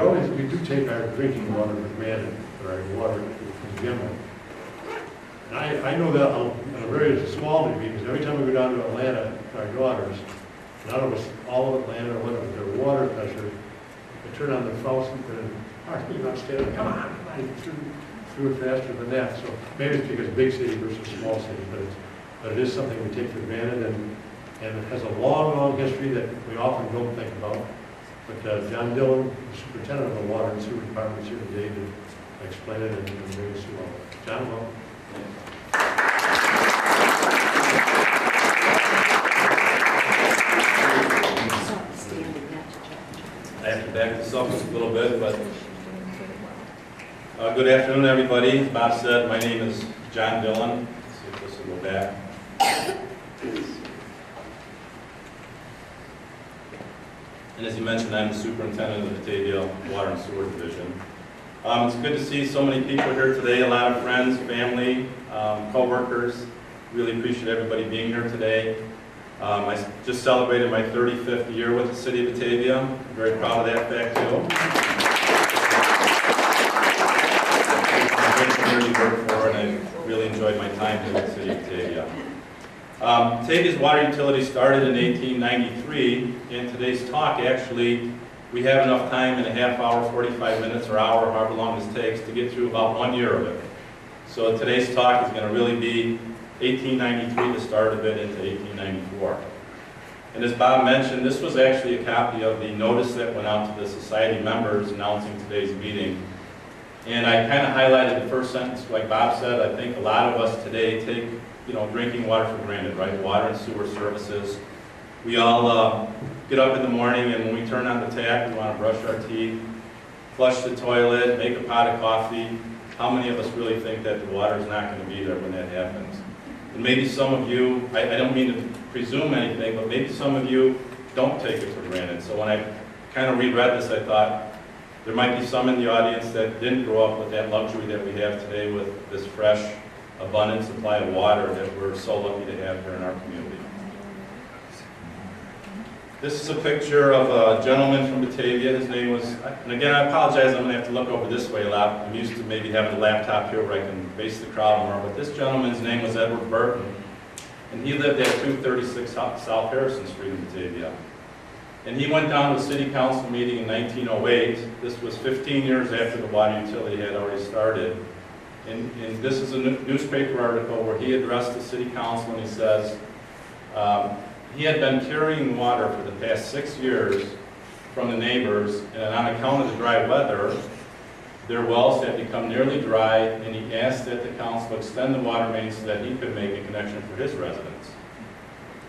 we do take our drinking water for granted, or our water in general. And I know that on a very small degree, because every time we go down to Atlanta, our daughters, none of us, all of Atlanta, or whatever, their water pressure, they turn on the faucet and hardly not standing, come on, through it faster than that. So maybe it's because big city versus small city, but it is something we take for granted, and it has a long, long history that we often don't think about. But John Dillion, the superintendent of the Water and Sewer Department, is here today to explain it and bring us through all. John, welcome. I have to back this up just a little bit, but good afternoon, everybody. As Bob said, my name is John Dillion. Let's see if this will go back. And as you mentioned, I'm the superintendent of the Batavia Water and Sewer Division. It's good to see so many people here today, a lot of friends, family, co-workers. Really appreciate everybody being here today. I just celebrated my 35th year with the City of Batavia. I'm very proud of that fact, too. It's a great community to work for, and I really enjoyed my time here with the City of Batavia. Batavia's water utility started in 1893. In today's talk, actually, we have enough time in a half hour, 45 minutes, or hour, however long this takes, to get through about 1 year of it. So today's talk is going to really be 1893, the start of it, into 1894. And as Bob mentioned, this was actually a copy of the notice that went out to the society members announcing today's meeting. And I kind of highlighted the first sentence, like Bob said. I think a lot of us today take drinking water for granted, right? Water and sewer services. We all get up in the morning, and when we turn on the tap, we want to brush our teeth, flush the toilet, make a pot of coffee. How many of us really think that the water is not going to be there when that happens? And maybe some of you, I don't mean to presume anything, but maybe some of you don't take it for granted. So when I kind of reread this, I thought there might be some in the audience that didn't grow up with that luxury that we have today with this fresh, abundant supply of water that we're so lucky to have here in our community. This is a picture of a gentleman from Batavia. His name was, and again, I apologize, I'm going to have to look over this way a lot. I'm used to maybe having a laptop here where I can face the crowd more, but this gentleman's name was Edward Burton, and he lived at 236 South Harrison Street in Batavia. And he went down to a city council meeting in 1908. This was 15 years after the water utility had already started. And this is a newspaper article where he addressed the city council, and he says, he had been carrying water for the past 6 years from the neighbors, and on account of the dry weather, their wells had become nearly dry, and he asked that the council extend the water main so that he could make a connection for his residents.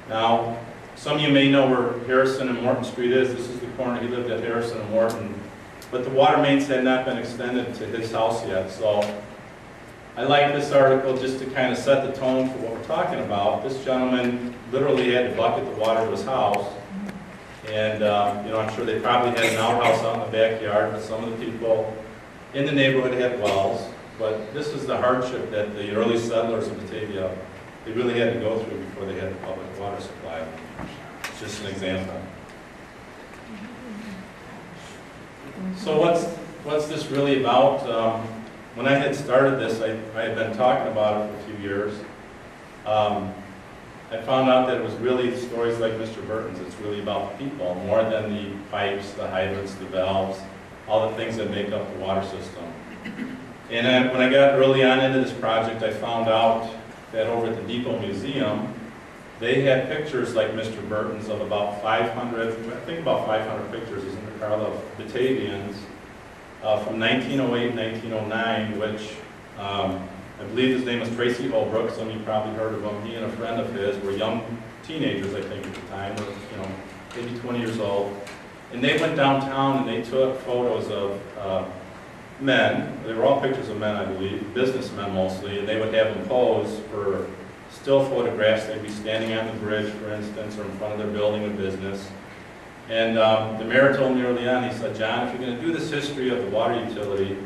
Now, some of you may know where Harrison and Morton Street is. This is the corner. He lived at Harrison and Morton, but the water mains had not been extended to his house yet. So I like this article just to kind of set the tone for what we're talking about. This gentleman literally had to bucket the water to his house. And, I'm sure they probably had an outhouse out in the backyard, but some of the people in the neighborhood had wells. But this is the hardship that the early settlers of Batavia, they really had to go through before they had the public water supply. It's just an example. So what's this really about? When I had started this, I had been talking about it for a few years. I found out that it was really stories like Mr. Burton's. It's really about the people, more than the pipes, the hydrants, the valves, all the things that make up the water system. And when I got early on into this project, I found out that over at the Depot Museum, they had pictures like Mr. Burton's of about 500, I think about 500 pictures, isn't there, Carla, of Batavians from 1908, 1909, which I believe his name was Tracy Holbrook. Some of you probably heard of him. He and a friend of his were young teenagers, I think, at the time, were, maybe 20 years old. And they went downtown and they took photos of men. They were all pictures of men, I believe, businessmen mostly, and they would have them pose for still photographs. They'd be standing on the bridge, for instance, or in front of their building of business. And the mayor told me early on, he said, John, if you're going to do this history of the water utility,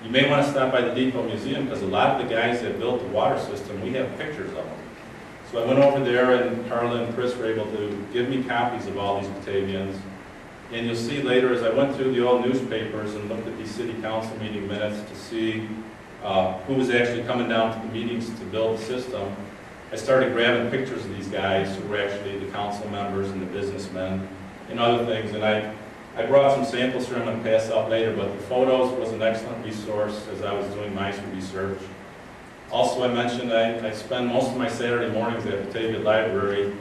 you may want to stop by the Depot Museum, because a lot of the guys that built the water system, we have pictures of them. So I went over there, and Carla and Chris were able to give me copies of all these Batavians. And you'll see later, as I went through the old newspapers and looked at these city council meeting minutes to see who was actually coming down to the meetings to build the system, I started grabbing pictures of these guys who were actually the council members and the businessmen and other things. And I brought some samples here I'm going to pass out later, but the photos was an excellent resource as I was doing my research. Also, I mentioned I spend most of my Saturday mornings at Batavia Library,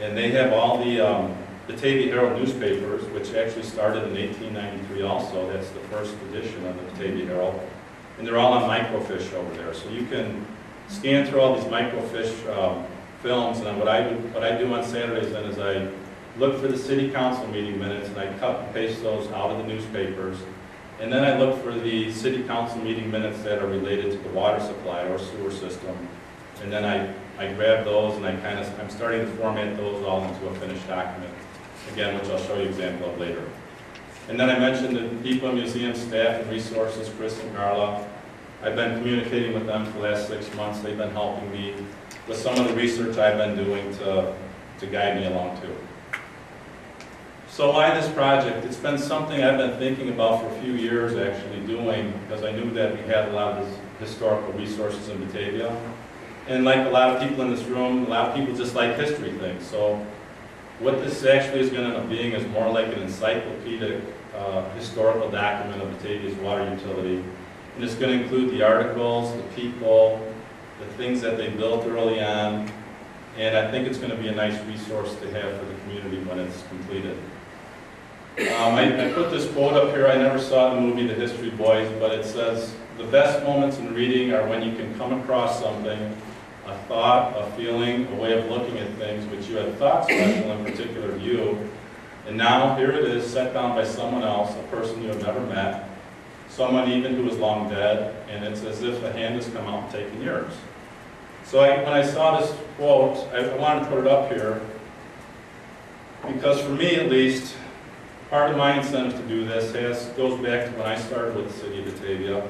and they have all the Batavia Herald newspapers, which actually started in 1893 also. That's the first edition of the Batavia Herald. And they're all on microfiche over there. So you can scan through all these microfiche films, and what I do on Saturdays then is I look for the city council meeting minutes, and I cut and paste those out of the newspapers. And then I look for the city council meeting minutes that are related to the water supply or sewer system. And then I grab those and I'm starting to format those all into a finished document. Again, which I'll show you an example of later. And then I mentioned the people in museum staff and resources, Chris and Carla. I've been communicating with them for the last 6 months. They've been helping me with some of the research I've been doing to guide me along too. So why this project? It's been something I've been thinking about for a few years actually doing, because I knew that we had a lot of historical resources in Batavia. And like a lot of people in this room, a lot of people just like history things. So what this actually is going to end up being is more like an encyclopedic historical document of Batavia's water utility. And it's going to include the articles, the people, the things that they built early on. And I think it's going to be a nice resource to have for the community when it's completed. I put this quote up here. I never saw the movie The History Boys, but it says, "The best moments in reading are when you can come across something, a thought, a feeling, a way of looking at things which you had thought special in particular to you, and now here it is set down by someone else, a person you have never met, someone even who is long dead, and it's as if a hand has come out and taken yours." So when I saw this quote, I wanted to put it up here, because for me at least, part of my incentive to do this goes back to when I started with the city of Batavia.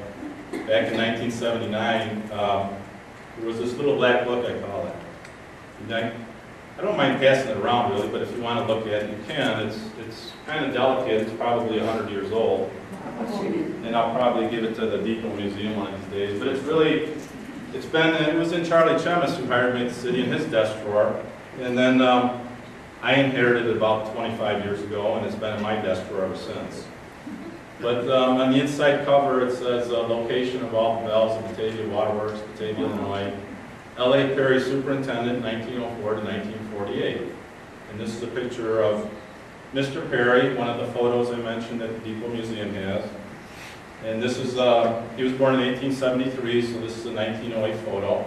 Back in 1979, there was this little black book, I call it. And I don't mind passing it around really, but if you want to look at it, you can. It's kind of delicate. It's probably 100 years old. And I'll probably give it to the Dillion Museum one of these days. But it was in Charlie Chemis who hired me at the city in his desk drawer. And then I inherited it about 25 years ago, and it's been in my desk drawer ever since. But on the inside cover, it says location of all the valves of Batavia Waterworks, Batavia, Illinois. L.A. Perry, Superintendent, 1904 to 1948. And this is a picture of Mr. Perry, one of the photos I mentioned that the Depot Museum has. And this is, he was born in 1873, so this is a 1908 photo.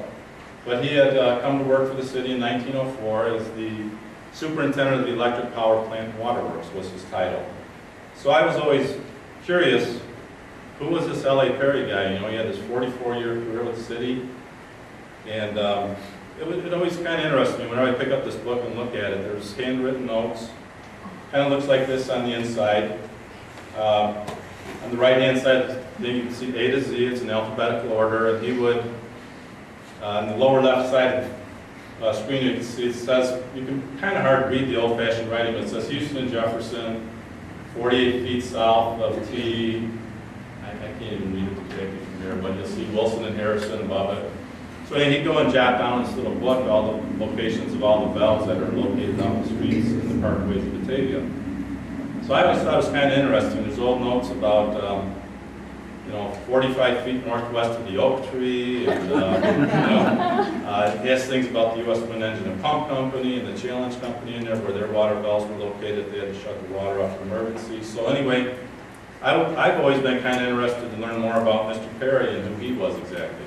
But he had come to work for the city in 1904 as the Superintendent of the Electric Power Plant Waterworks was his title. So I was always curious, who was this L.A. Perry guy? You know, he had this 44-year career with the city. And it always kind of interested me whenever I pick up this book and look at it. There's handwritten notes. Kind of looks like this on the inside. On the right-hand side, you can see A to Z. It's in alphabetical order. And he would, on the lower left side of the screen, you can see it says, you can kind of hard read the old-fashioned writing, but it says Houston and Jefferson, 48 feet south of T. I can't even read it exactly from here, but you'll see Wilson and Harrison above it. So he'd go and jot down this little book, all the locations of all the valves that are located on the streets in the parkways of Batavia. So I always thought it was kind of interesting. There's old notes about, 45 feet northwest of the oak tree, and it has things about the U.S. Wind Engine and Pump Company and the Challenge Company in there where their water valves were located. They had to shut the water off for emergency. So anyway, I've always been kind of interested to learn more about Mr. Perry and who he was exactly.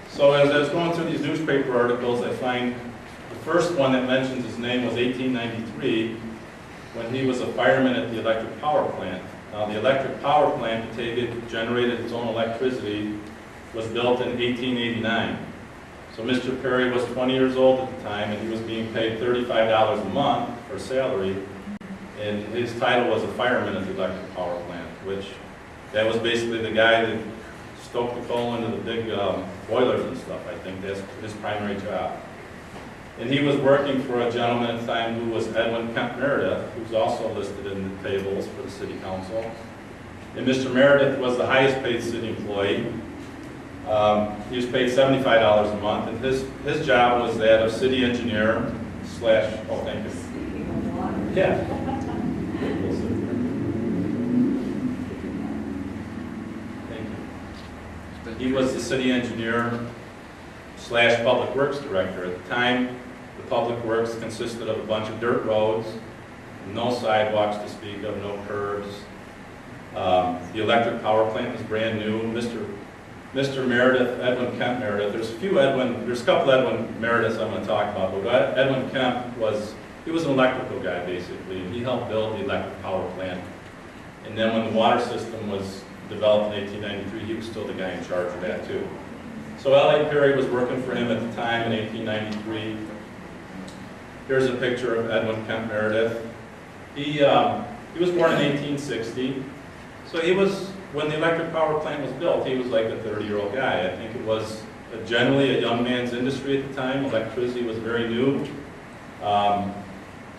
So as I was going through these newspaper articles, I find the first one that mentions his name was 1893, when he was a fireman at the electric power plant. Now, the electric power plant, Batavia generated its own electricity, was built in 1889. So Mr. Perry was 20 years old at the time, and he was being paid $35 a month for salary, and his title was a fireman at the electric power plant, which that was basically the guy that stoked the coal into the big boilers and stuff. I think that's his primary job. And he was working for a gentleman at the time who was Edwin Kemp Meredith, who's also listed in the tables for the city council. And Mr. Meredith was the highest paid city employee. He was paid $75 a month, and his job was that of city engineer slash, oh, thank you. Yeah. Thank you. He was the city engineer slash public works director. At the time, the public works consisted of a bunch of dirt roads, no sidewalks to speak of, no curbs. The electric power plant was brand new. Mr. Meredith, Edwin Kemp Meredith, there's a couple Edwin Merediths I'm going to talk about, but Edwin Kemp was an electrical guy basically, and he helped build the electric power plant. And then when the water system was developed in 1893, he was still the guy in charge of that too. So L.A. Perry was working for him at the time in 1893. Here's a picture of Edwin Kemp Meredith. He was born in 1860. So when the electric power plant was built, he was like a 30-year-old guy. I think it was generally a young man's industry at the time. Electricity was very new.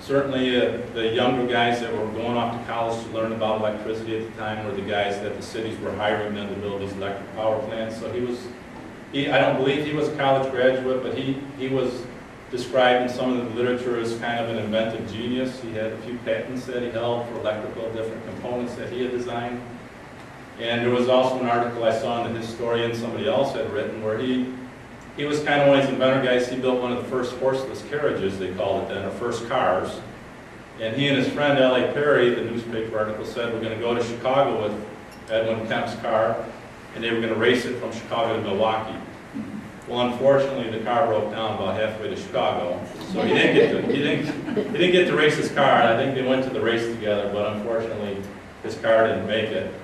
Certainly the younger guys that were going off to college to learn about electricity at the time were the guys that the cities were hiring them to build these electric power plants. So I don't believe he was a college graduate, but he was described in some of the literature as kind of an inventive genius. He had a few patents that he held for electrical different components that he had designed. And there was also an article I saw in the Historian somebody else had written where he was kind of one of these inventor guys. He built one of the first horseless carriages, they called it then, or first cars. And he and his friend L.A. Perry, the newspaper article said, we're going to go to Chicago with Edwin Kemp's car, and they were going to race it from Chicago to Milwaukee. Well, unfortunately, the car broke down about halfway to Chicago, so he didn't get to race his car. I think they went to the race together, but unfortunately, his car didn't make it.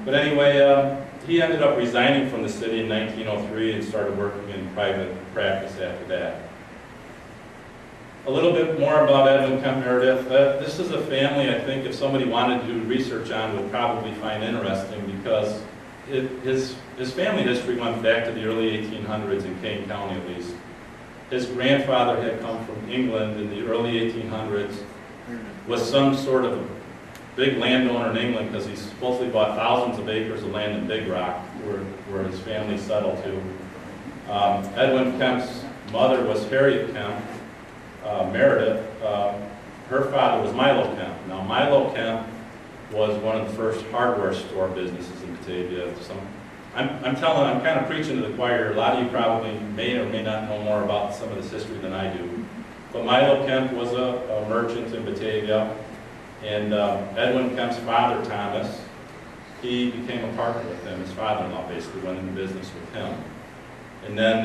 But anyway, he ended up resigning from the city in 1903 and started working in private practice after that. A little bit more about Edwin Kemp Meredith. This is a family I think if somebody wanted to do research on would probably find interesting because his family history went back to the early 1800s in Kane County at least. His grandfather had come from England in the early 1800s, was some sort of a big landowner in England because he supposedly bought thousands of acres of land in Big Rock where his family settled to. Edwin Kemp's mother was Harriet Kemp Meredith. Her father was Milo Kemp. Now Milo Kemp was one of the first hardware store businesses in Batavia. I'm kind of preaching to the choir. A lot of you probably may or may not know more about some of this history than I do. But Milo Kemp was a merchant in Batavia. And Edwin Kemp's father, Thomas, he became a partner with him. His father-in-law basically went into business with him. And then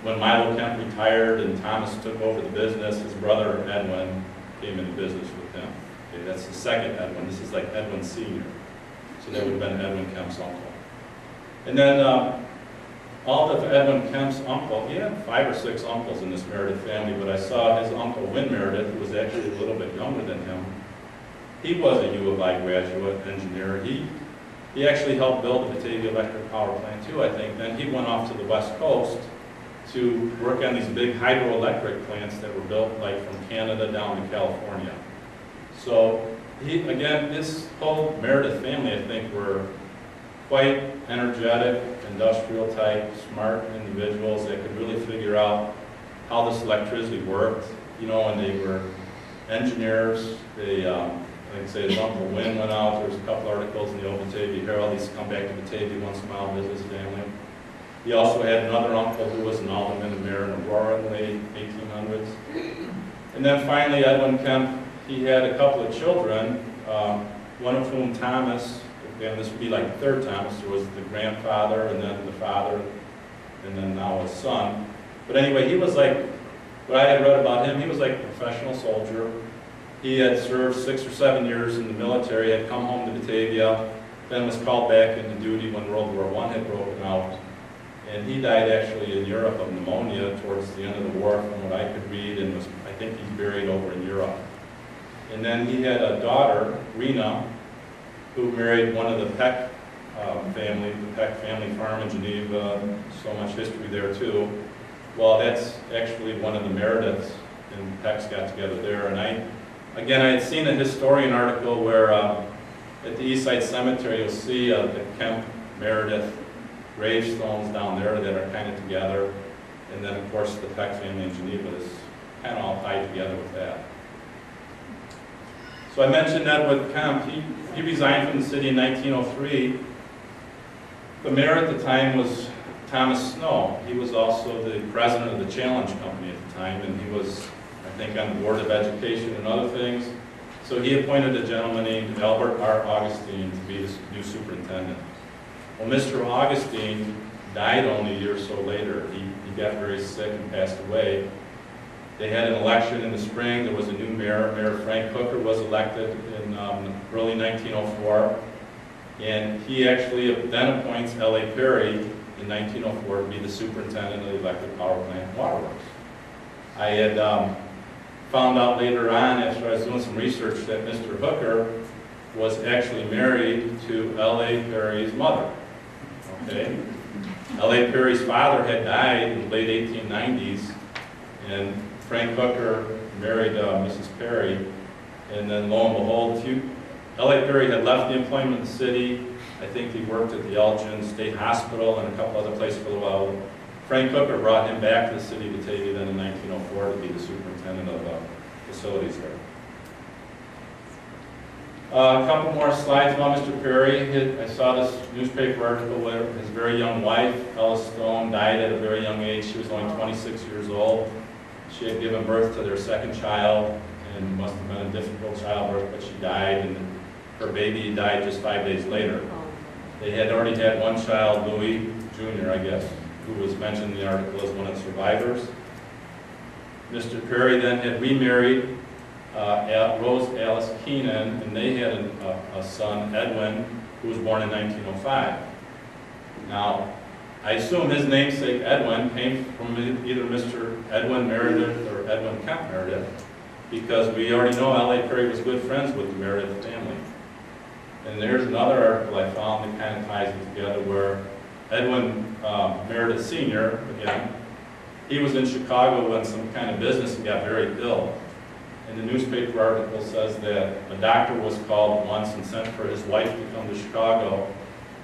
when Milo Kemp retired and Thomas took over the business, his brother Edwin came into business with him. Okay, that's the second Edwin. This is like Edwin Sr. So that would have been Edwin Kemp's uncle. And then all of Edwin Kemp's uncle, he had 5 or 6 uncles in this Meredith family, but I saw his uncle Win Meredith, who was actually a little bit younger than him. He was a U of I graduate engineer. He actually helped build the Batavia electric power plant too, I think. Then he went off to the West Coast to work on these big hydroelectric plants that were built like from Canada down to California. So again, this whole Meredith family, I think, were quite energetic, industrial type, smart individuals that could really figure out how this electricity worked. You know, and they were engineers. They, like I say, his uncle Win went out. There's a couple articles in the Old Batavia Herald. He used to come back to Batavia once in a while and visit his family. He also had another uncle who was an alderman and mayor in Aurora in the late 1800s. And then finally, Edwin Kemp, he had a couple of children, one of whom Thomas, again, this would be like the third Thomas. There was the grandfather and then the father and then now his son. But anyway, he was like, what I had read about him, he was like a professional soldier. He had served 6 or 7 years in the military, had come home to Batavia, then was called back into duty when World War I had broken out. And he died actually in Europe of pneumonia towards the end of the war, from what I could read, and I think he's buried over in Europe. And then he had a daughter, Rena, who married one of the Peck family, the Peck family farm in Geneva. So much history there too. Well, that's actually one of the Merediths. and Peck's got together there. And I had seen a historian article where at the Eastside Cemetery, you'll see the Kemp Meredith gravestones down there that are kind of together. And then, of course, the Peck family in Geneva is kind of all tied together with that. So I mentioned Edward Kemp. He resigned from the city in 1903. The mayor at the time was Thomas Snow. He was also the president of the Challenge Company at the time, and he was, I think, on the Board of Education and other things. So he appointed a gentleman named Albert R. Augustine to be the new superintendent. Well, Mr. Augustine died only a year or so later. He got very sick and passed away. They had an election in the spring. There was a new mayor. Mayor Frank Hooker was elected in early 1904. And he actually then appoints L.A. Perry in 1904 to be the superintendent of the electric power plant waterworks. I had found out later on, after I was doing some research, that Mr. Hooker was actually married to L.A. Perry's mother. Okay? L.A. Perry's father had died in the late 1890s, and Frank Hooker married Mrs. Perry, and then lo and behold, L.A. Perry had left the employment in the city. I think he worked at the Elgin State Hospital and a couple other places for a while. Frank Hooker brought him back to the city of Batavia then in 1904 to be the superintendent of facilities there. A couple more slides about Mr. Perry. I saw this newspaper article where his very young wife, Ella Stone, died at a very young age. She was only 26 years old. She had given birth to their second child, and must have been a difficult childbirth, but she died, and her baby died just 5 days later. They had already had one child, Louis Jr., I guess, who was mentioned in the article as one of the survivors. Mr. Perry then had remarried Rose Alice Keenan, and they had a son, Edwin, who was born in 1905. Now, I assume his namesake, Edwin, came from either Mr. Edwin Meredith or Edwin Kemp Meredith, because we already know L.A. Perry was good friends with the Meredith family. And there's another article I found that kind of ties it together where Edwin Meredith Sr., again, he was in Chicago on some kind of business and got very ill. And the newspaper article says that a doctor was called once and sent for his wife to come to Chicago,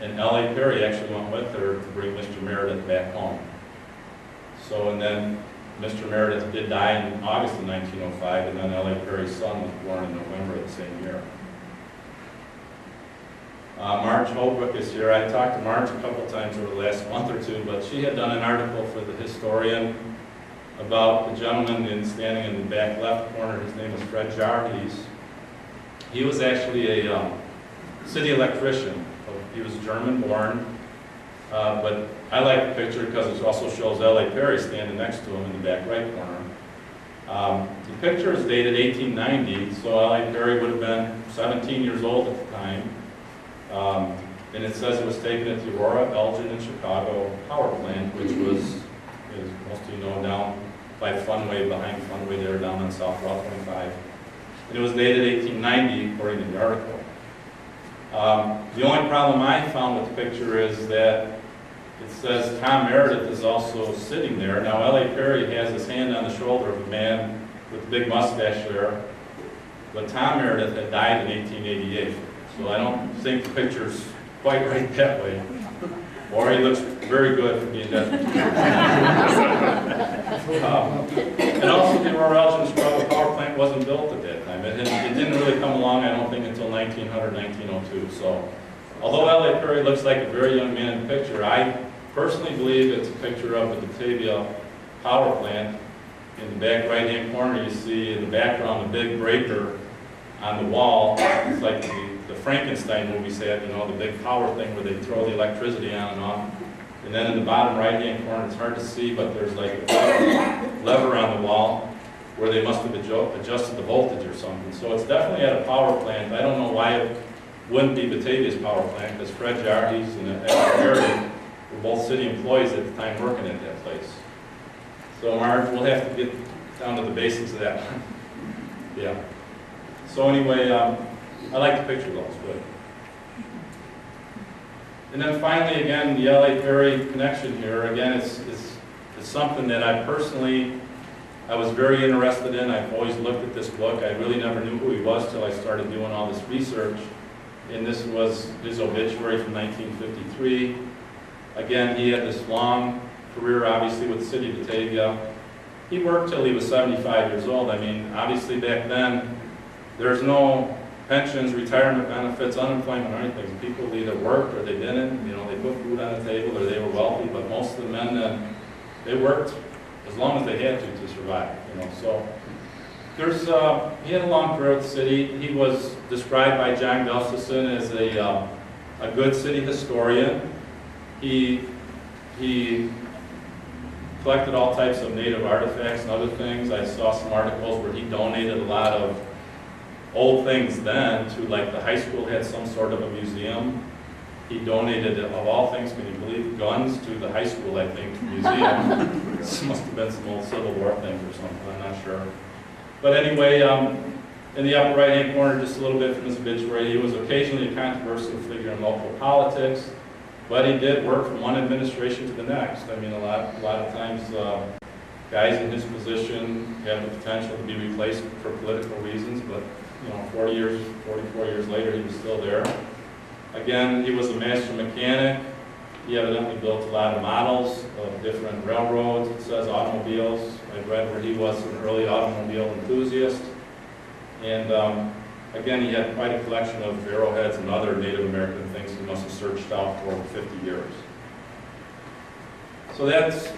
and L.A. Perry actually went with her to bring Mr. Meredith back home. So, and then Mr. Meredith did die in August of 1905, and then L.A. Perry's son was born in November of the same year. Marge Holbrook is here. I talked to Marge a couple times over the last month or two, but she had done an article for the historian about the gentleman standing in the back left corner. His name is Fred Jarhees. He was actually a city electrician. He was German born, but I like the picture because it also shows L.A. Perry standing next to him in the back right corner. The picture is dated 1890, so L.A. Perry would have been 17 years old at the time. And it says it was taken at the Aurora, Elgin, and Chicago power plant, which was, as most of you know, down by Funway, behind Funway there, down on South Route 25. And it was dated 1890, according to the article. The only problem I found with the picture is that it says Tom Meredith is also sitting there. Now, L.A. Perry has his hand on the shoulder of a man with a big mustache there, but Tom Meredith had died in 1888. So I don't think the picture's quite right that way. Or he looks very good for being dead. And also the Aurora Elgin Chicago power plant wasn't built at that time. It didn't really come along, I don't think, until 1900, 1902. So although L.A. Perry looks like a very young man in the picture, I personally believe it's a picture of the Batavia power plant. In the back right-hand corner, you see in the background a big breaker on the wall. It's like the Frankenstein movie said, you know, the big power thing where they throw the electricity on and off. And then in the bottom right-hand corner, it's hard to see, but there's like a lever on the wall where they must have adjusted the voltage or something. So it's definitely at a power plant. I don't know why it wouldn't be Batavia's power plant, because Fred Jarhees and Edward Perry were both city employees at the time working at that place. So Marge, we'll have to get down to the basics of that one. Yeah. So anyway, I like the picture though, it's good. And then finally, again, the L.A. Perry connection here. Again, it's something that I personally I was very interested in. I've always looked at this book. I really never knew who he was till I started doing all this research. And this was his obituary from 1953. Again, he had this long career, obviously, with the city of Batavia. He worked till he was 75 years old. I mean, obviously back then, there's no pensions, retirement benefits, unemployment, or anything. People either worked or they didn't. You know, they put food on the table or they were wealthy, but most of the men then, they worked as long as they had to survive, you know. So there's, he had a long career at the city. He was described by John Gustafson as a good city historian. He collected all types of native artifacts and other things. I saw some articles where he donated a lot of old things then to, like, the high school had some sort of a museum. He donated, of all things, can you believe, guns to the high school, I think, museum. This must have been some old Civil War things or something, I'm not sure. But anyway, in the upper right-hand corner, just a little bit from his obituary, he was occasionally a controversial figure in local politics, but he did work from one administration to the next. I mean, a lot of times, guys in his position have the potential to be replaced for political reasons, but, you know, 44 years later, he was still there. Again, he was a master mechanic. He evidently built a lot of models of different railroads. It says automobiles. I read where he was an early automobile enthusiast. And again, he had quite a collection of arrowheads and other Native American things he must have searched out for over 50 years. So that's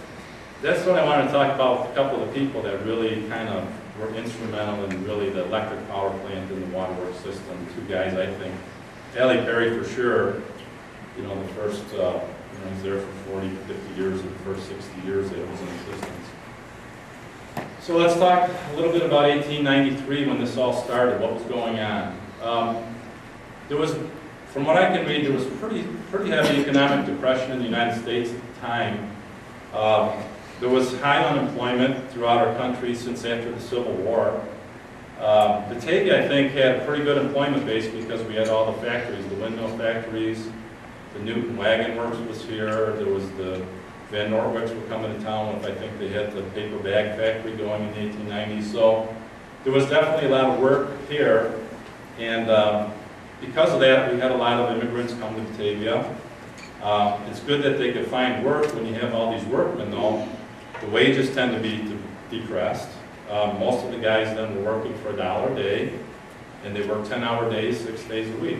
what I wanted to talk about, a couple of the people that really kind of were instrumental in really the electric power plant and the waterworks system. Two guys, I think. Allie Perry, for sure, you know, the first, you know, he's there for 40, 50 years, of the first 60 years that it was in existence. So let's talk a little bit about 1893 when this all started, what was going on. There was, from what I can read, there was pretty heavy economic depression in the United States at the time. There was high unemployment throughout our country since after the Civil War. Batavia, I think, had a pretty good employment base because we had all the factories, the windmill factories, the Newton Wagon Works was here, there was the Van Norwicks were coming to town with, I think they had the paper bag factory going in the 1890s. So there was definitely a lot of work here, and because of that, we had a lot of immigrants come to Batavia. It's good that they could find work when you have all these workmen, though. The wages tend to be depressed. Most of the guys then were working for $1 a day, and they worked 10-hour days, 6 days a week.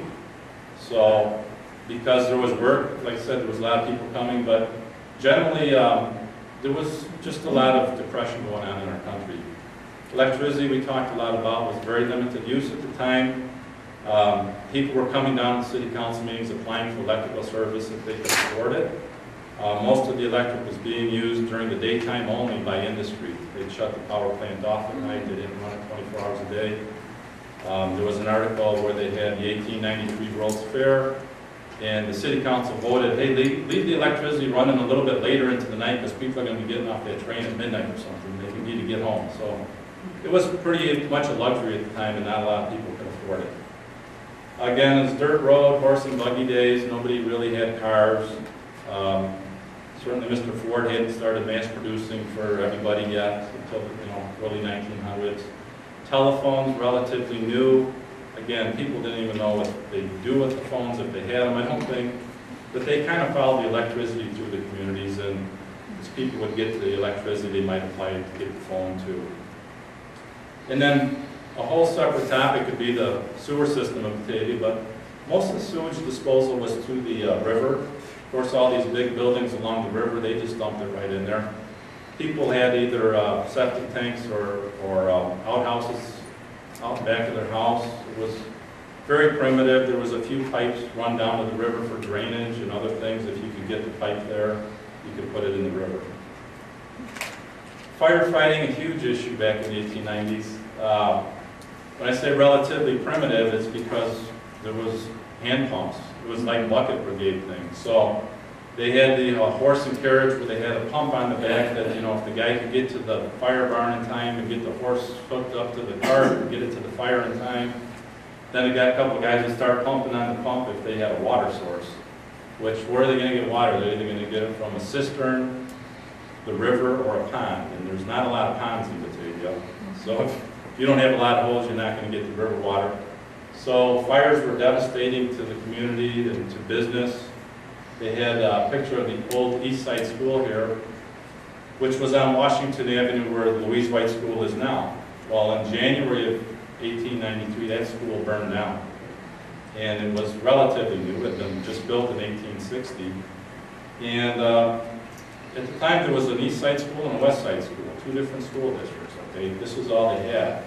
So because there was work, like I said, there was a lot of people coming, but generally there was just a lot of depression going on in our country. Electricity, we talked a lot about, was very limited use at the time. People were coming down to city council meetings applying for electrical service if they could afford it. Most of the electric was being used during the daytime only by industry. They'd shut the power plant off at night. They didn't run it 24 hours a day. There was an article where they had the 1893 World's Fair, and the city council voted, hey, leave the electricity running a little bit later into the night because people are going to be getting off that train at midnight or something. They need to get home. So it was pretty much a luxury at the time, and not a lot of people could afford it. Again, it was dirt road, horse and buggy days. Nobody really had cars. Certainly Mr. Ford hadn't started mass producing for everybody yet until, you know, early 1900s. Telephones, relatively new. Again, people didn't even know what they'd do with the phones if they had them, I don't think. But they kind of followed the electricity through the communities, and as people would get to the electricity, they might apply it to get the phone too. And then a whole separate topic could be the sewer system of Batavia, but most of the sewage disposal was to the river. Of course, all these big buildings along the river, they just dumped it right in there. People had either septic tanks or outhouses out back of their house. It was very primitive. There was a few pipes run down to the river for drainage and other things. If you could get the pipe there, you could put it in the river. Firefighting, a huge issue back in the 1890s. When I say relatively primitive, it's because there was hand pumps. It was like bucket brigade things. So they had the horse and carriage where they had a pump on the back that, you know, if the guy could get to the fire barn in time and get the horse hooked up to the cart and get it to the fire in time, then they got a couple of guys that start pumping on the pump if they had a water source. Which, where are they going to get water? They're either going to get it from a cistern the river or a pond, and there's not a lot of ponds in Batavia. So if you don't have a lot of holes, you're not going to get the river water. So fires were devastating to the community and to business. They had a picture of the old East Side School here, which was on Washington Avenue where the Louise White School is now. Well, in January of 1893, that school burned down. And it was relatively new. It had been just built in 1860. And at the time, there was an East Side School and a West Side School, two different school districts. Okay? This was all they had.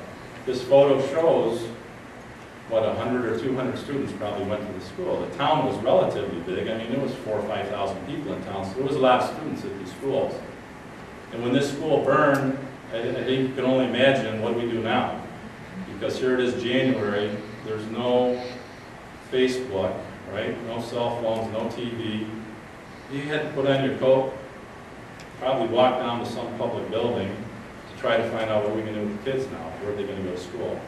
This photo shows what, 100 or 200 students probably went to the school. The town was relatively big. I mean, there was 4,000 or 5,000 people in town, so there was a lot of students at these schools. And when this school burned, I think you can only imagine what we do now. Because here it is January, there's no Facebook, right? No cell phones, no TV. You had to put on your coat, probably walk down to some public building to try to find out what we're going to do with the kids now. Where are they going to go to school?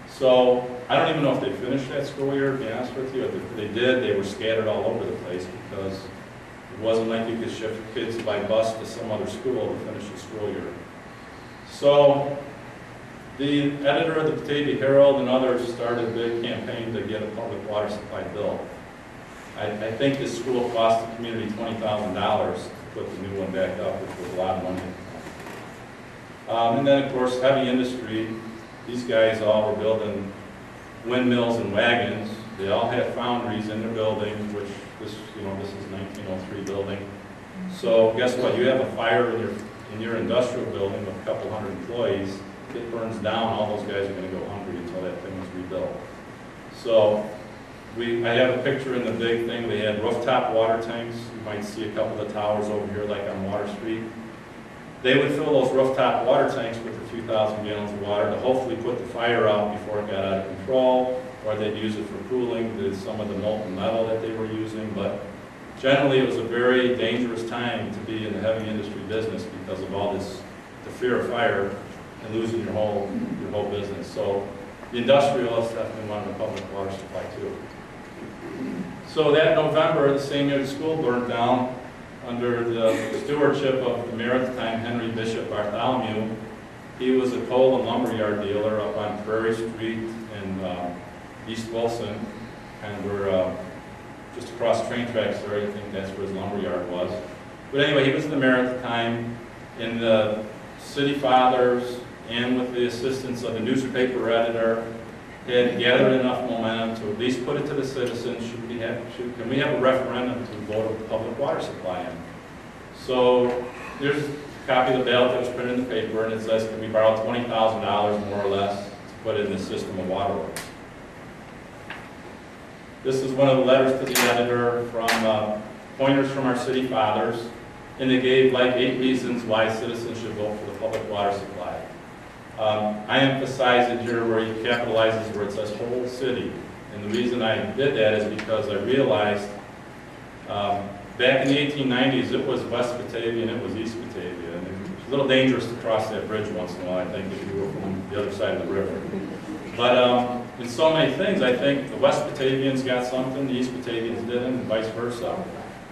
So I don't even know if they finished that school year, to be honest with you. If they did, they were scattered all over the place because it wasn't like you could shift kids by bus to some other school to finish the school year. So the editor of the Batavia Herald and others started a big campaign to get a public water supply built. I think this school cost the community $20,000 to put the new one back up, which was a lot of money. And then, of course, heavy industry. These guys all were building windmills and wagons. They all had foundries in their buildings, which this is 1903 building. So guess what? You have a fire in your industrial building with a couple hundred employees. It burns down. All those guys are going to go hungry until that thing was rebuilt. So I have a picture in the big thing. They had rooftop water tanks. You might see a couple of the towers over here, like on Water Street. They would fill those rooftop water tanks with a few thousand gallons of water to hopefully put the fire out before it got out of control, or they'd use it for cooling some of the molten metal that they were using. But generally, it was a very dangerous time to be in the heavy industry business because of all this, the fear of fire and losing your whole business. So the industrialists definitely wanted a public water supply too. So that November, the same year the school burned down, under the stewardship of the mayor at the time, Henry Bishop Bartholomew. He was a coal and lumberyard dealer up on Prairie Street in East Wilson, kind of where just across the train tracks there. I think that's where his lumberyard was. But anyway, he was the mayor at the time, and the city fathers, and with the assistance of the newspaper editor, had gathered enough momentum to at least put it to the citizens, can we have a referendum to vote a public water supply in? So there's a copy of the ballot that was printed in the paper, and it says, can we borrow $20,000 more or less to put in the system of waterworks? This is one of the letters to the editor from pointers from our city fathers, and they gave like 8 reasons why citizens should vote for the public water supply. I emphasize it here where he capitalizes where it says whole city. And the reason I did that is because I realized back in the 1890s, it was West Batavia and it was East Batavia. And it was a little dangerous to cross that bridge once in a while, I think, if you were from the other side of the river. But in so many things, I think the West Batavians got something, the East Batavians didn't, and vice versa.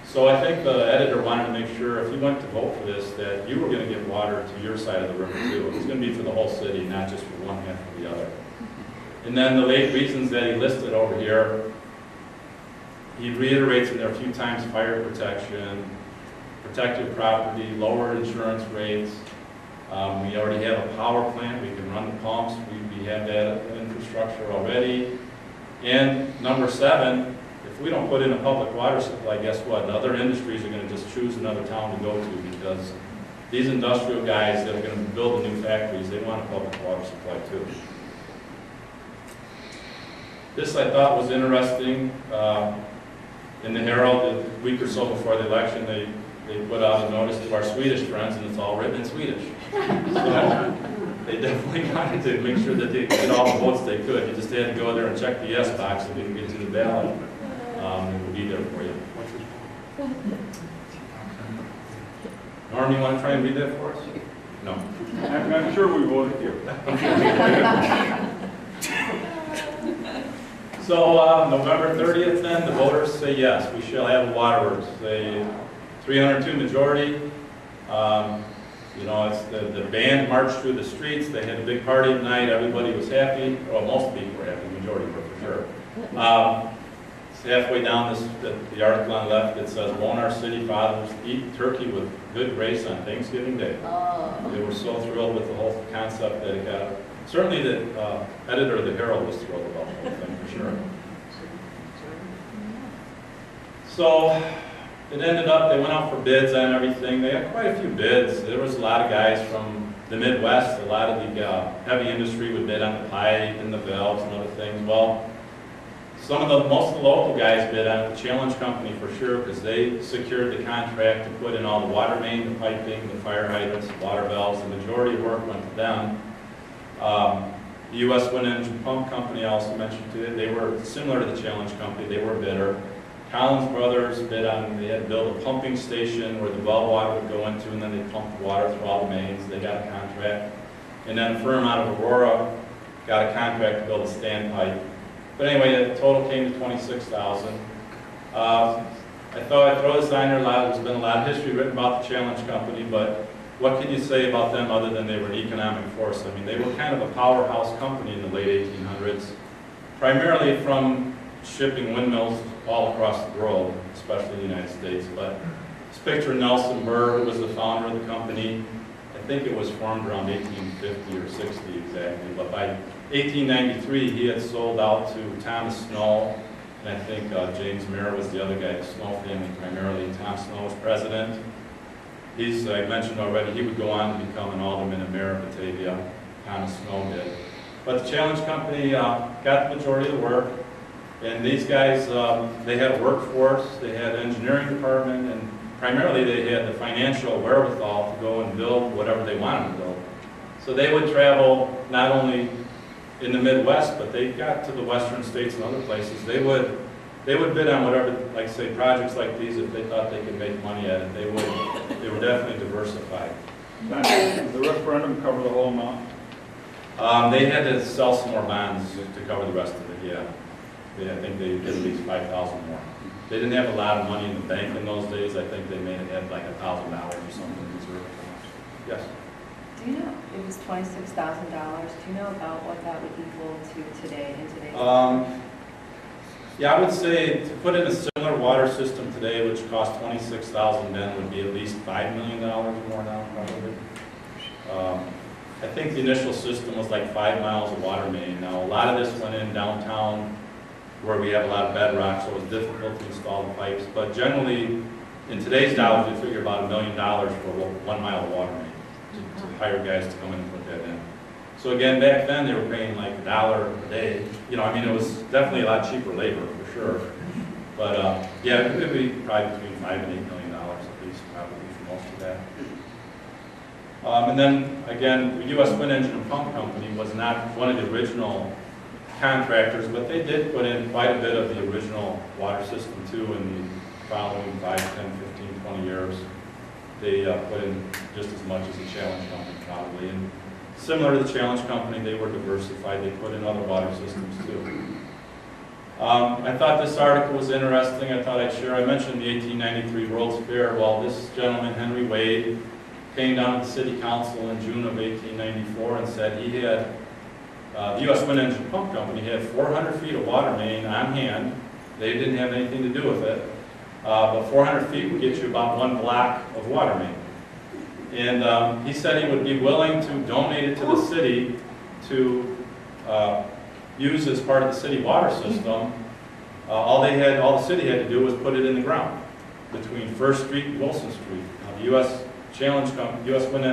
So I think the editor wanted to make sure if you went to vote for this, that you were going to get water to your side of the river too. It was going to be for the whole city, not just for one half or the other. And then the 8 reasons that he listed over here, he reiterates in there a few times: fire protection, protected property, lower insurance rates. We already have a power plant. We can run the pumps. We have that infrastructure already. And number 7, if we don't put in a public water supply, guess what? The other industries are going to just choose another town to go to because these industrial guys that are going to build the new factories, they want a public water supply too. This I thought was interesting. In the Herald, a week or so before the election, they put out a notice to our Swedish friends, and it's all written in Swedish. So they definitely wanted to make sure that they get all the votes they could. You just had to go there and check the yes box if you can get to the ballot. It will be there for you. Norm, you want to try and read that for us? No. I'm sure we voted you. So November 30th then, the voters say yes, we shall have a waterworks. A 302 majority. You know, it's the band marched through the streets, they had a big party at night, everybody was happy, well, most people were happy, the majority were for sure. It's halfway down the article on the left, it says, "Won't our city fathers eat turkey with good grace on Thanksgiving Day?" They were so thrilled with the whole concept that it got, certainly the editor of the Herald was thrilled about the whole thing, for sure. So, it ended up, they went out for bids on everything. They had quite a few bids. There was a lot of guys from the Midwest, a lot of the heavy industry would bid on the pipe and the valves and other things. Well, most of the local guys bid on it, the Challenge Company for sure, because they secured the contract to put in all the water main, the piping, the fire hydrants, the water valves. The majority of work went to them. The U.S. Wind Engine Pump Company I also mentioned too. They were similar to the Challenge Company. They were a bidder. Collins Brothers bid on, they had to build a pumping station where the well water would go into, and then they pumped water through all the mains. They got a contract. And then a firm out of Aurora got a contract to build a standpipe. But anyway, the total came to $26,000. I thought I'd throw this on there. There's been a lot of history written about the Challenge Company, but what can you say about them other than they were an economic force? I mean, they were kind of a powerhouse company in the late 1800s, primarily from shipping windmills all across the world, especially the United States. But this picture of Nelson Burr, who was the founder of the company, I think it was formed around 1850 or 60 exactly, but by 1893 he had sold out to Thomas Snow, and I think James Mayer was the other guy, the Snow family primarily. Tom Snow was president. I mentioned already, he would go on to become an alderman in Mayor of Batavia. Thomas Snow did. But the Challenge Company got the majority of the work. And these guys, they had a workforce, they had an engineering department, and primarily they had the financial wherewithal to go and build whatever they wanted to build. So they would travel not only in the Midwest, but they got to the western states and other places. They would bid on whatever, like say projects like these, if they thought they could make money at it, they were definitely diversified. Did the referendum cover the whole amount? They had to sell some more bonds to cover the rest of it, yeah. I think they did at least 5,000 more. They didn't have a lot of money in the bank in those days. I think they may have had like $1,000 or something reserved. Yes? Do you know, it was $26,000. Do you know about what that would equal to today, in today's Yeah, I would say to put in a similar water system today, which cost $26,000 then, would be at least $5 million more now, probably. I think the initial system was like 5 miles of water main. Now, a lot of this went in downtown where we have a lot of bedrock, so it was difficult to install the pipes. But generally, in today's dollars, you figure about $1 million for 1 mile of water main to hire guys to come in and put that in. So again, back then, they were paying like $1 a day. You know, I mean, it was definitely a lot cheaper labor, for sure. But yeah, it would be probably between $5 and $8 million at least, probably for most of that. And then, again, the U.S. Wind Engine and Pump Company was not one of the original contractors, but they did put in quite a bit of the original water system too in the following 5, 10, 15, 20 years. They put in just as much as the Challenge Company probably. And similar to the Challenge Company, they were diversified. They put in other water systems too. I thought this article was interesting. I thought I'd share. I mentioned the 1893 World's Fair. Well, this gentleman, Henry Wade, came down to the City Council in June of 1894 and said he had the U.S. Wind Engine Pump Company had 400 feet of water main on hand. They didn't have anything to do with it. But 400 feet would get you about 1 block of water main. And he said he would be willing to donate it to the city to use as part of the city water system. All the city had to do was put it in the ground between First Street and Wilson Street. Now, the U.S. Wind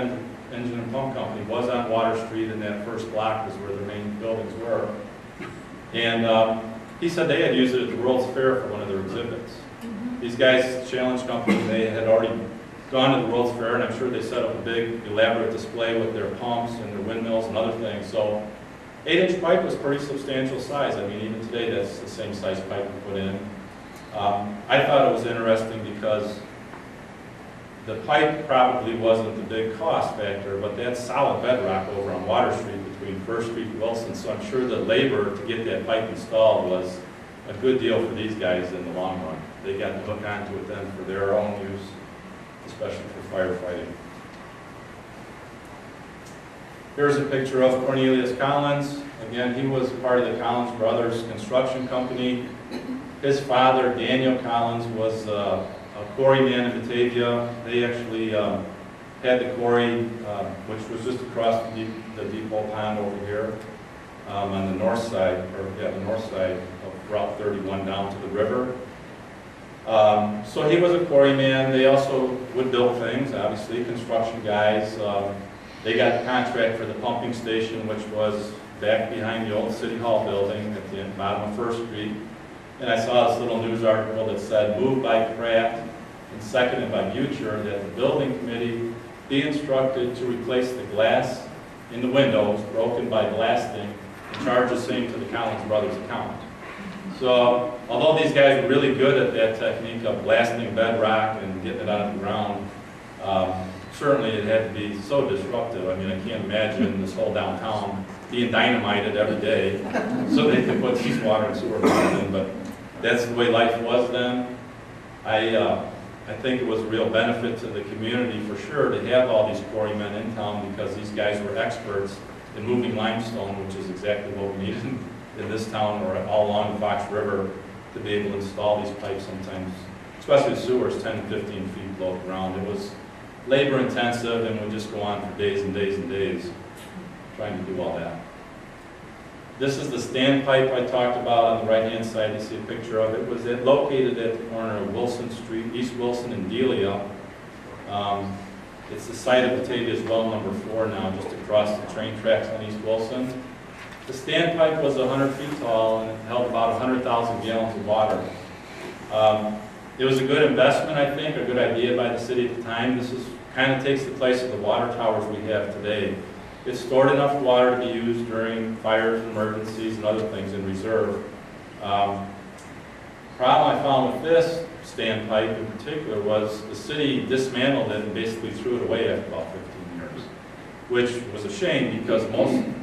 Engine and Pump Company was on Water Street, and that first block was where the main buildings were. And he said they had used it at the World's Fair for one of their exhibits. These guys, Challenge Company, they had already gone to the World's Fair, and I'm sure they set up a big, elaborate display with their pumps and their windmills and other things. So 8-inch pipe was pretty substantial size. I mean, even today, that's the same size pipe we put in. I thought it was interesting because the pipe probably wasn't the big cost factor, but that's solid bedrock over on Water Street between First Street and Wilson, so I'm sure the labor to get that pipe installed was a good deal for these guys in the long run. They got to hook onto it then for their own use, especially for firefighting. Here's a picture of Cornelius Collins. Again, he was part of the Collins Brothers Construction Company. His father, Daniel Collins, was a quarryman in Batavia. They actually had the quarry, which was just across the depot pond over here on the north side, the north side of Route 31 down to the river. So he was a quarryman. They also would build things, obviously, construction guys. They got the contract for the pumping station, which was back behind the old City Hall building at the bottom of 1st Street. And I saw this little news article that said, moved by Pratt and seconded by Butcher, that the building committee be instructed to replace the glass in the windows broken by blasting and charge the same to the Collins Brothers account. So, although these guys were really good at that technique of blasting bedrock and getting it out of the ground, certainly it had to be so disruptive. I mean, I can't imagine this whole downtown being dynamited every day so they could put these water and sewer lines in, but that's the way life was then. I think it was a real benefit to the community for sure to have all these quarrymen in town, because these guys were experts in moving limestone, which is exactly what we needed in this town or all along the Fox River to be able to install these pipes sometimes, especially the sewers 10 to 15 feet below the ground. It was labor intensive and would just go on for days and days and days trying to do all that. This is the standpipe I talked about on the right-hand side. You see a picture of it. It was located at the corner of Wilson Street, East Wilson and Dillion. It's the site of Batavia's well number 4 now, just across the train tracks on East Wilson. The standpipe was 100 feet tall and it held about 100,000 gallons of water. It was a good investment, I think, a good idea by the city at the time. This kind of takes the place of the water towers we have today. It stored enough water to be used during fires, emergencies, and other things in reserve. Problem I found with this standpipe in particular was the city dismantled it and basically threw it away after about 15 years, which was a shame because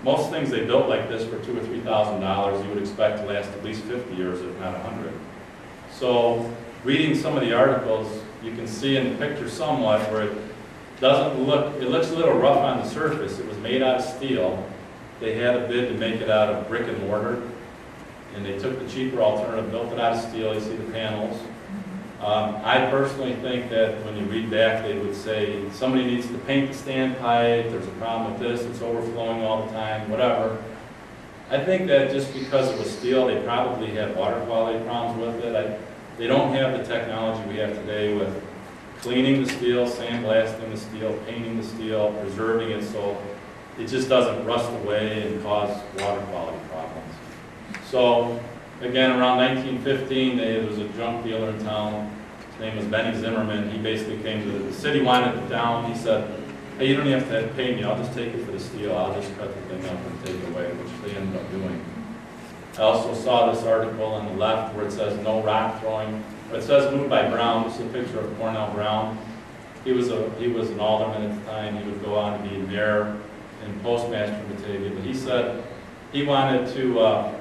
most things they built like this for $2,000 or $3,000 you would expect to last at least 50 years, if not 100. So reading some of the articles, you can see in the picture somewhat where it looks a little rough on the surface. It was made out of steel. They had a bid to make it out of brick and mortar, and they took the cheaper alternative, built it out of steel. You see the panels. I personally think that when you read back, they would say somebody needs to paint the standpipe, there's a problem with this, it's overflowing all the time, whatever. I think that just because it was steel, they probably had water quality problems with it. They don't have the technology we have today with cleaning the steel, sandblasting the steel, painting the steel, preserving it so it just doesn't rust away and cause water quality problems. So, again, around 1915, there was a junk dealer in town. His name was Benny Zimmerman. He basically came to the city, wanted it down. He said, hey, you don't even have to pay me. I'll just take it for the steel. I'll just cut the thing up and take it away, which they ended up doing. I also saw this article on the left where it says no rock throwing. It says moved by Brown. This is a picture of Cornell Brown. He was an alderman at the time. He would go on to be mayor and postmaster in Batavia. But he said he wanted to,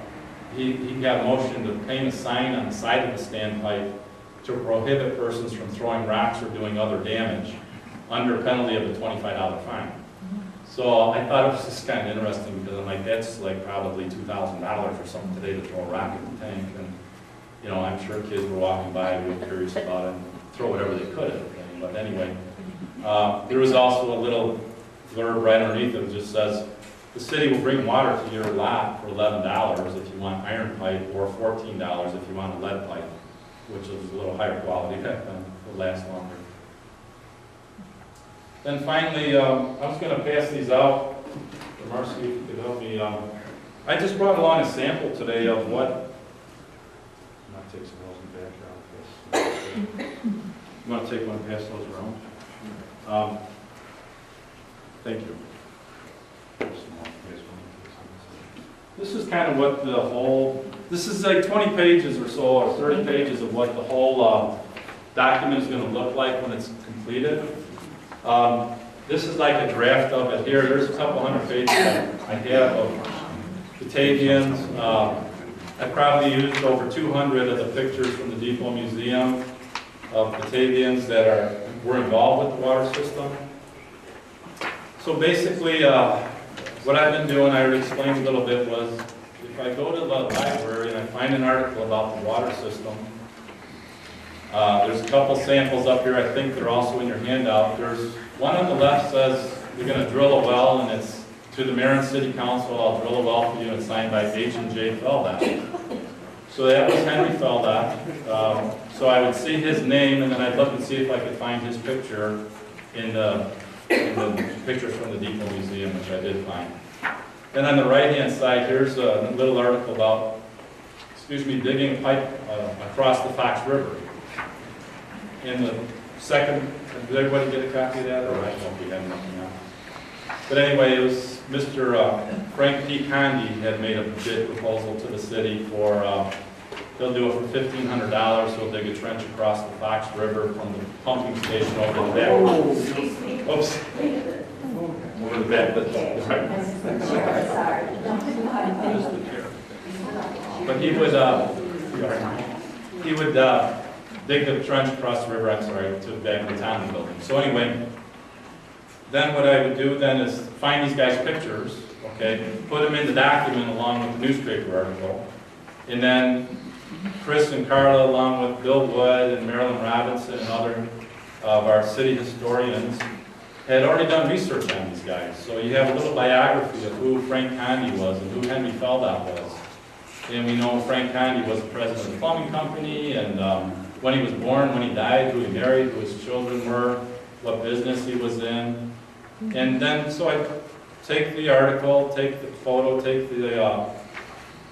he got a motion to paint a sign on the side of the standpipe to prohibit persons from throwing rocks or doing other damage under penalty of a $25 fine. So I thought it was just kind of interesting because I'm like, that's like probably $2,000 or something today to throw a rock in the tank. And you know, I'm sure kids were walking by and were curious about it and throw whatever they could at the thing. But anyway, there was also a little blurb right underneath it that just says, the city will bring water to your lot for $11 if you want iron pipe, or $14 if you want a lead pipe, which is a little higher quality back then, would last longer. Then finally, I was going to pass these out. Marcy, if you could help me. I just brought along a sample today of what. I'm going to take some of those in the background. You want to take one and pass those around? Thank you. This is kind of what the whole. This is like 20 pages or so, or 30 pages of what the whole document is going to look like when it's completed. This is like a draft of it here. There's a couple hundred pages I have of Batavians. I probably used over 200 of the pictures from the Depot Museum of Batavians that were involved with the water system. So basically, what I've been doing, I already explained a little bit, was if I go to the library and I find an article about the water system, there's a couple samples up here, I think they're also in your handout. There's one on the left says you're going to drill a well, and it's to the mayor and city council, I'll drill a well for you, and it's signed by H&J Feldat. So that was Henry Feldat. So I would see his name, and then I'd look and see if I could find his picture in the pictures from the Depot Museum, which I did find. Then on the right-hand side, here's a little article about, digging a pipe across the Fox River. In the second, did everybody get a copy of that, or I don't be having nothing else? But anyway, it was Mr. Frank P. Condi had made a bid proposal to the city for, they'll do it for $1,500, so they'll dig a trench across the Fox River from the pumping station over the back. Oops. Over the back, but he would dig the trench across the river, to the back of the town building. So anyway, then what I would do then is find these guys' pictures, okay, put them in the document along with the newspaper article, and then Chris and Carla, along with Bill Wood and Marilyn Robinson and other of our city historians, had already done research on these guys. So you have a little biography of who Frank Condi was and who Henry Feldat was. And we know Frank Condi was the president of the plumbing company, and when he was born, when he died, who he married, who his children were, what business he was in. And then, so I take the article, take the photo, take the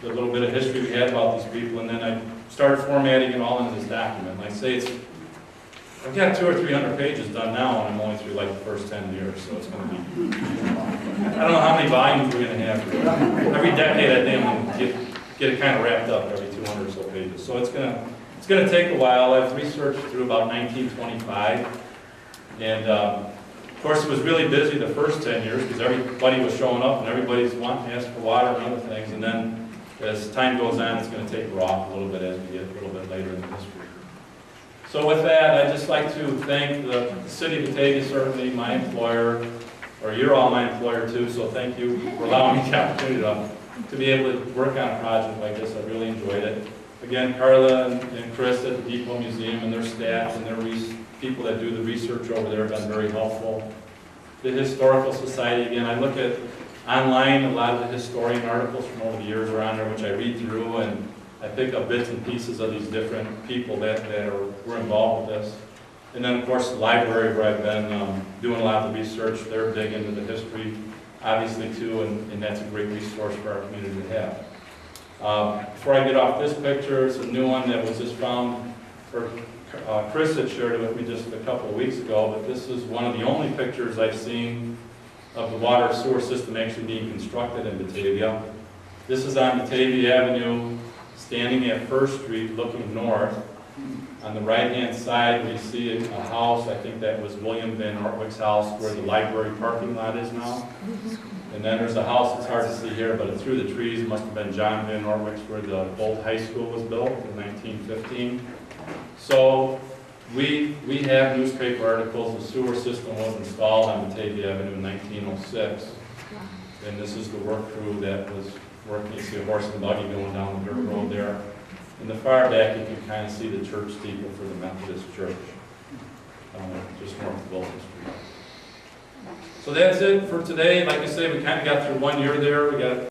little bit of history we had about these people, and then I started formatting it all into this document. And I say I've got 200 or 300 pages done now, and I'm only through like the first 10 years, so it's going to be, I don't know how many volumes we're going to have. Every decade, I think I'm going to get it kind of wrapped up, every 200 or so pages. So it's going to take a while. I've researched through about 1925, and of course, it was really busy the first 10 years because everybody was showing up and everybody's wanting to ask for water and other things. And then as time goes on, it's going to taper off a little bit as we get a little bit later in the history. So with that, I'd just like to thank the city of Batavia, certainly my employer, or you're all my employer too, so thank you for allowing me the opportunity to be able to work on a project like this. I really enjoyed it. Again, Carla and Chris at the Depot Museum and their staff and their people that do the research over there have been very helpful. The Historical Society, again, I look at online, a lot of the historian articles from over the years are on there, which I read through, and I pick up bits and pieces of these different people that were involved with this. And then, of course, the library, where I've been doing a lot of the research. They're big into the history, obviously, too, and that's a great resource for our community to have. Before I get off this picture, it's a new one that was just found, or Chris had shared it with me just a couple of weeks ago, but this is one of the only pictures I've seen of the water sewer system actually being constructed in Batavia. This is on Batavia Avenue, standing at First Street, looking north. On the right-hand side, we see a house, I think that was William Van Ortwick's house, where the library parking lot is now. And then there's a house, it's hard to see here, but through the trees, must have been John Van Ortwick's, where the old high school was built in 1915. So we have newspaper articles. The sewer system was installed on Batavia Avenue in 1906. And this is the work crew that was working. You see a horse and buggy going down the dirt road there. In the far back, you can kind of see the church steeple for the Methodist Church, just north of Wilson Street. So that's it for today. Like I say, we kind of got through 1 year there. We got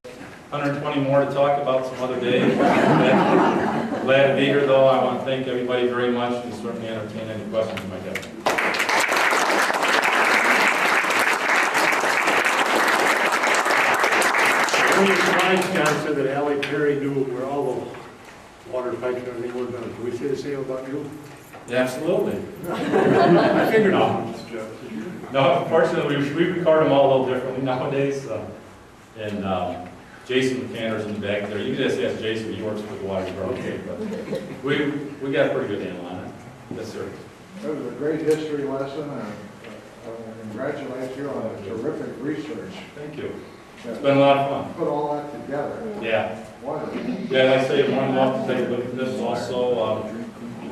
120 more to talk about some other day. Glad to be here, though. I want to thank everybody very much and certainly entertain any questions you might have. One of the slides, John, said that Allie Perry knew where all the water pipes and everything were done. Can we say the same about you? Yeah, absolutely. I figured out. No, unfortunately, we record them all a little differently nowadays. And Jason McCanner's in the back there. You can just ask Jason, he works for the water department. Okay, but we got a pretty good handle on it. Yes, sir. That was a great history lesson, and I congratulate you on a terrific research. Thank you. It's been a lot of fun. Put all that together. Yeah. Wonderful. Yeah, like I say, I'm more than welcome to take a look at this also.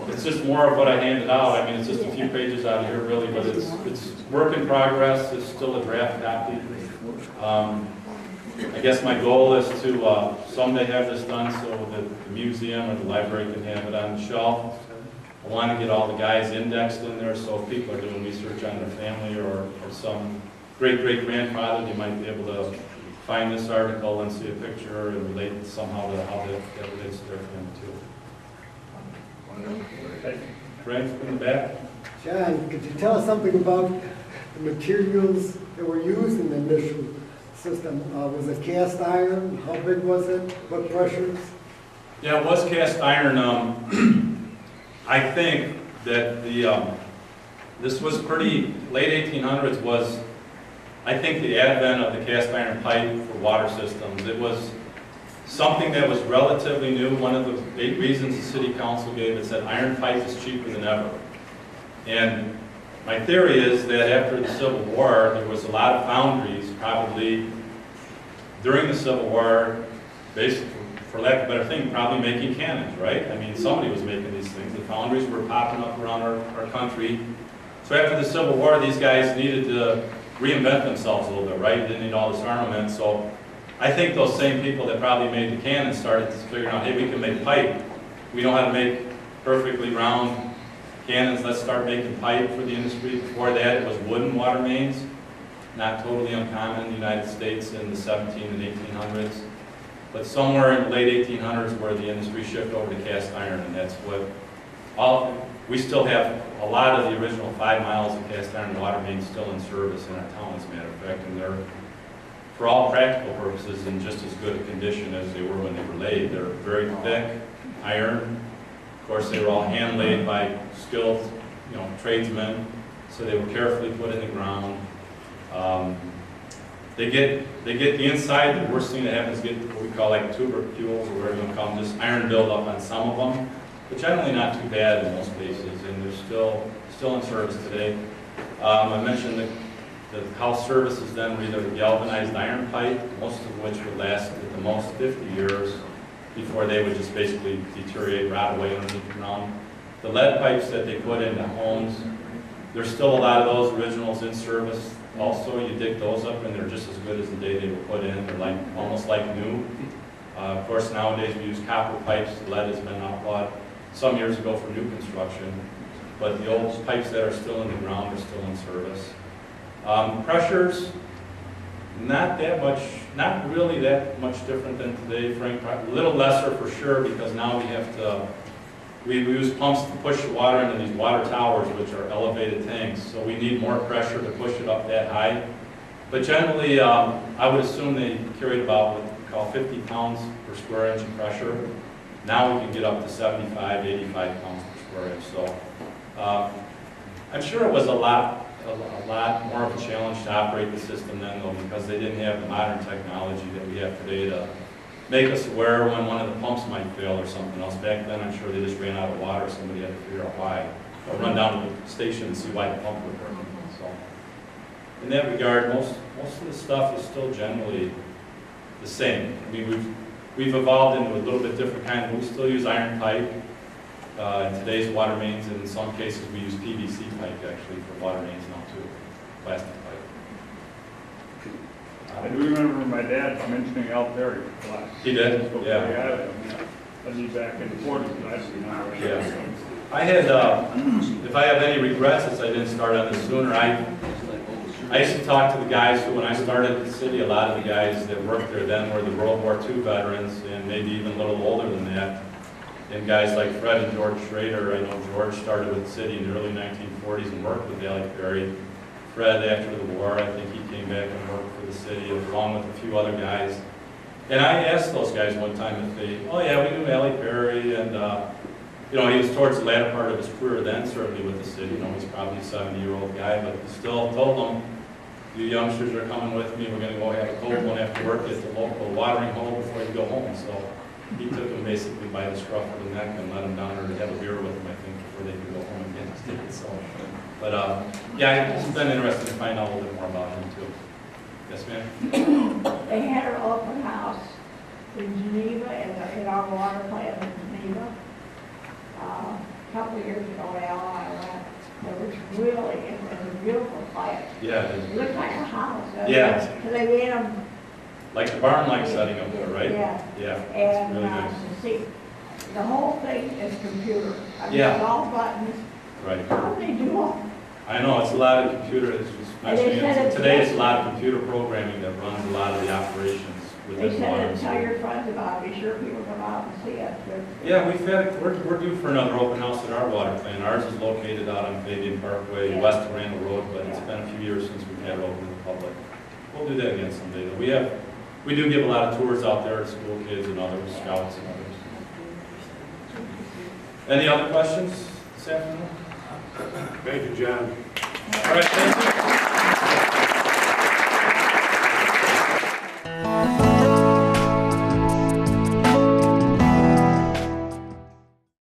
It's just more of what I handed out. I mean, it's just a few pages out of here, really, but it's work in progress. It's still a draft copy. I guess my goal is to someday have this done so that the museum or the library can have it on the shelf. I want to get all the guys indexed in there, so if people are doing research on their family or some great-great-grandfather, they might be able to find this article and see a picture and relate it somehow to how that relates to their family too. Right in the back? John, could you tell us something about the materials that were used in the initial system? Was it cast iron? How big was it? What pressures? Yeah, it was cast iron. I think that this was pretty, late 1800s was, I think, the advent of the cast iron pipe for water systems. It was something that was relatively new. One of the big reasons the city council gave, it said iron pipe is cheaper than ever. And my theory is that after the Civil War, there was a lot of foundries, probably during the Civil War, basically, for lack of a better thing, probably making cannons, right? I mean, somebody was making these things. The foundries were popping up around our country. So after the Civil War, these guys needed to reinvent themselves a little bit, right? They didn't need all this armament. So I think those same people that probably made the cannons started figuring out, hey, we can make pipe. We know how to make perfectly round cannons. Let's start making pipe for the industry. Before that, it was wooden water mains. Not totally uncommon in the United States in the 17 and 1800s. But somewhere in the late 1800s where the industry shifted over to cast iron, and that's what we still have a lot of the original 5 miles of cast iron water mains still in service in our town, as a matter of fact, and they're, for all practical purposes, in just as good a condition as they were when they were laid. They're very thick iron. Of course, they were all hand laid by skilled, tradesmen, so they were carefully put in the ground. They get the inside. The worst thing that happens is get what we call like tubercules, or whatever you want to call them, just iron buildup on some of them, but generally not too bad in most cases, and they're still in service today. I mentioned the house service is done with either galvanized iron pipe, most of which would last at the most 50 years before they would just basically deteriorate, rot away underneath the ground. The lead pipes that they put into homes, there's still a lot of those originals in service. Also, you dig those up and they're just as good as the day they were put in. They're almost like new. Of course, nowadays we use copper pipes. Lead has been outlawed some years ago for new construction. But the old pipes that are still in the ground are still in service. Pressures, not really that much different than today, Frank. A little lesser for sure, because now we use pumps to push the water into these water towers, which are elevated tanks. So we need more pressure to push it up that high. But generally, I would assume they carried about what we call 50 pounds per square inch of pressure. Now we can get up to 75, 85 pounds per square inch. So I'm sure it was a lot more of a challenge to operate the system then, though, because they didn't have the modern technology that we have today to make us aware when one of the pumps might fail or something else. Back then, I'm sure they just ran out of water. Somebody had to figure out why. Or run down to the station and see why the pump was working. So, in that regard, most of the stuff is still generally the same. I mean, we've evolved into a little bit different kind. We still use iron pipe in today's water mains, and in some cases we use PVC pipe actually for water mains now too, plastic pipe. I do remember my dad mentioning Al Perry last. He did? Yeah. I'd be back in the 40s, but I see now. Yeah. I had, if I have any regrets, it's I didn't start on this sooner. I used to talk to the guys who, when I started the city, a lot of the guys that worked there then were the World War II veterans, and maybe even a little older than that. And guys like Fred and George Schrader. I know George started with the city in the early 1940s and worked with Al Perry. Fred, after the war, I think he came back and worked for the city along with a few other guys. And I asked those guys one time if they, oh yeah, we knew Allie Perry, and he was towards the latter part of his career then, certainly with the city. He's probably a 70-year-old guy, but he still told them, you youngsters are coming with me, we're going to go have a cold one after work at the local watering hole before you go home. So he took them basically by the scruff of the neck and let them down there to have a beer with them, I think, before they could go home again. So. But yeah, it's been interesting to find out a little bit more about him too. Yes, ma'am? They had an open house in Geneva, in our water plant in Geneva. A couple of years ago, Al and I went. It was really, it was a beautiful plant. Yeah. It looked like a house. Yeah. So they made them Like the barn-like setting up there, right? Yeah. Yeah, it's And, really nice. to see, the whole thing is computer. I mean, Yeah. it's all buttons. Right. How do they do all? I know, it's a lot of computer, it's just, And they said it's- today it's a lot of computer programming that runs a lot of the operations They within water. said and to tell sewer. your friends about it, be sure people come out and see it. Yeah, we're due for another open house at our water plant. Ours is located out on Fabian Parkway, Yeah. west of Randall Road, but it's Yeah. been a few years since we've had it open to the public. We'll do that again someday. Though. We do give a lot of tours out there, school kids and others, scouts and others. Any other questions this afternoon? Thank you, John. All right, thank you.